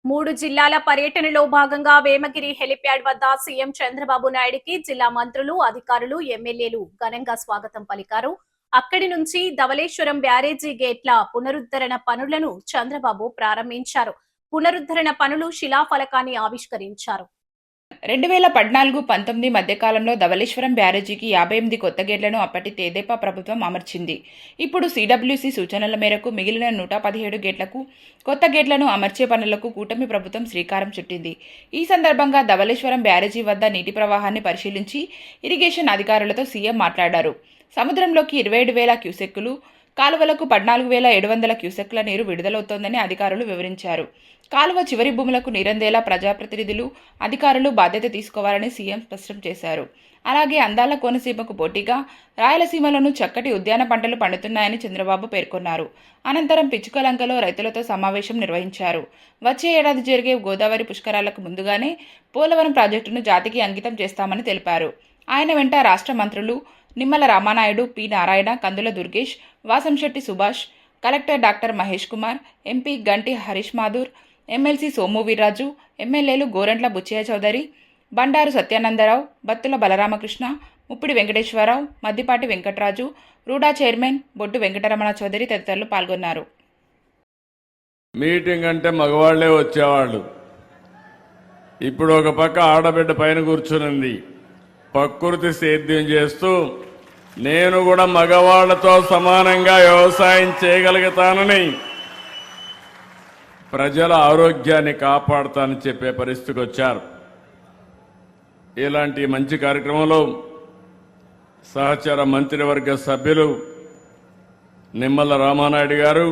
మూడు జిల్లాల పర్యటనలో భాగంగా వేమగిరి హెలిప్యాడ్ వద్ద సీఎం చంద్రబాబు నాయుడికి జిల్లా మంత్రులు, అధికారులు, ఎమ్మెల్యేలు ఘనంగా స్వాగతం పలికారు. అక్కడి నుంచి ధవళేశ్వరం బ్యారేజీ గేట్ల పునరుద్ధరణ పనులను చంద్రబాబు ప్రారంభించారు. పునరుద్ధరణ పనులు శిలాఫలకాన్ని ఆవిష్కరించారు. 2014-19 మధ్యకాలంలో ధవళేశ్వరం బ్యారేజీకి 58 కొత్త గేట్లను అప్పటి తెదేపా ప్రభుత్వం అమర్చింది. ఇప్పుడు సిడబ్ల్యూసీ సూచనల మేరకు మిగిలిన 117 గేట్లకు కొత్త గేట్లను అమర్చే పనులకు కూటమి ప్రభుత్వం శ్రీకారం చుట్టింది. ఈ సందర్భంగా ధవళేశ్వరం బ్యారేజీ వద్ద నీటి ప్రవాహాన్ని పరిశీలించి ఇరిగేషన్ అధికారులతో సీఎం మాట్లాడారు. సముద్రంలోకి 27,000 క్యూసెక్కులు, కాలువలకు 14,700 క్యూసెక్ల నీరు విడుదలవుతోందని అధికారులు వివరించారు. కాలువ చివరి భూములకు నీరందేలా ప్రజాప్రతినిధులు, అధికారులు బాధ్యత తీసుకోవాలని సీఎం స్పష్టం చేశారు. అలాగే అందాల కోనసీమకు పోటీగా రాయలసీమలోనూ చక్కటి ఉద్యాన పంటలు పండుతున్నాయని చంద్రబాబు పేర్కొన్నారు. అనంతరం పిచ్చుకలంకలో రైతులతో సమావేశం నిర్వహించారు. వచ్చే ఏడాది జరిగే గోదావరి పుష్కరాలకు ముందుగానే పోలవరం ప్రాజెక్టును జాతికి అంకితం చేస్తామని తెలిపారు. ఆయన వెంట రాష్ట్ర మంత్రులు Nimmala Ramanaidu, P Narayana, Kandula Durgesh, Vasamsetti Subhash, collector doctor Mahesh Kumar, MP Ganti Harish Mathur, MLC Somu Veerraju, ఎమ్మెల్యేలు గోరంట్ల బుచ్చయ్య చౌదరి, బండారు సత్యానందరావు, బత్తుల బలరామకృష్ణ, ముప్పిడి వెంకటేశ్వరరావు, మద్దిపాటి వెంకటరాజు, రూడా చైర్మన్ బొడ్డు వెంకటరమణ చౌదరి తదితరులు పాల్గొన్నారు. మీటింగ్ అంటే మగవాళ్లే వచ్చేవాళ్ళు. ఇప్పుడు ఒక పక్క ఆడబిడ్డ పైన కూర్చునింది, ప్రకృతి సేద్యం చేస్తూ నేను కూడా మగవాళ్లతో సమానంగా వ్యవసాయం చేయగలుగుతానని, ప్రజల ఆరోగ్యాన్ని కాపాడుతానని చెప్పే పరిస్థితికి వచ్చారు. ఇలాంటి మంచి కార్యక్రమంలో సహచర మంత్రివర్గ సభ్యులు నిమ్మల రామానాయుడు గారు,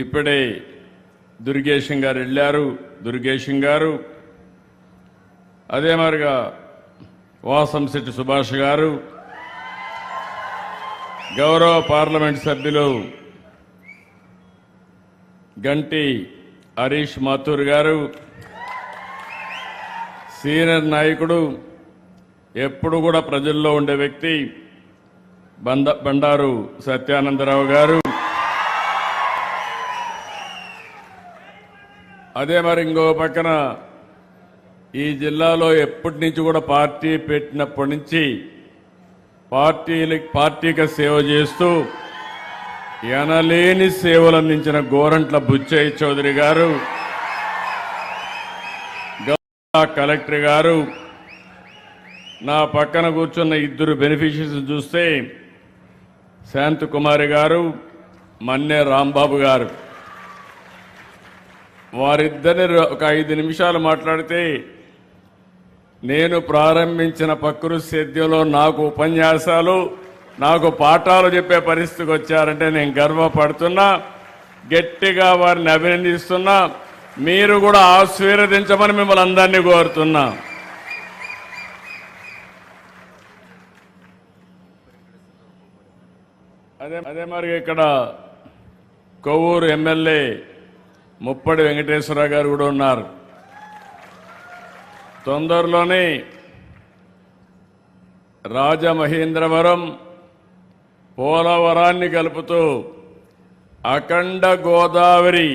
ఇప్పుడే దుర్గేశం గారు వెళ్ళారు. దుర్గేశం గారు, అదే మరిగా వాసంశెట్టి సుభాష్ గారు, గౌరవ పార్లమెంట్ సభ్యులు గంటి హరీష్ మాథూర్ గారు, సీనియర్ నాయకుడు, ఎప్పుడు కూడా ప్రజల్లో ఉండే వ్యక్తి బండారు సత్యానందరావు గారు, అదే మరి ఇంకో పక్కన ఈ జిల్లాలో ఎప్పటి నుంచి కూడా పార్టీ పెట్టినప్పటి నుంచి పార్టీకి సేవ చేస్తూ ఎనలేని సేవలు అందించిన గోరంట్ల బుచ్చయ్య చౌదరి గారు, కలెక్టర్ గారు, నా పక్కన కూర్చున్న ఇద్దరు బెనిఫిషరీస్ చూస్తే శాంతకుమారి గారు, మన్నే రాంబాబు గారు, వారిద్దరిని ఒక 5 నిమిషాలు మాట్లాడితే నేను ప్రారంభించిన ప్రకృతి సేద్యంలో నాకు ఉపన్యాసాలు, నాకు పాఠాలు చెప్పే పరిస్థితికి వచ్చారంటే నేను గర్వపడుతున్నా. గట్టిగా వారిని అభినందిస్తున్నా. మీరు కూడా ఆశీర్వదించమని మిమ్మల్ని అందరినీ కోరుతున్నా. అదే మరి ఇక్కడ కొవ్వూరు ఎమ్మెల్యే ముప్పడి వెంకటేశ్వరరావు గారు కూడా ఉన్నారు. తొందరలోనే రాజమహేంద్రవరం పోలవరాన్ని కలుపుతూ అఖండ గోదావరి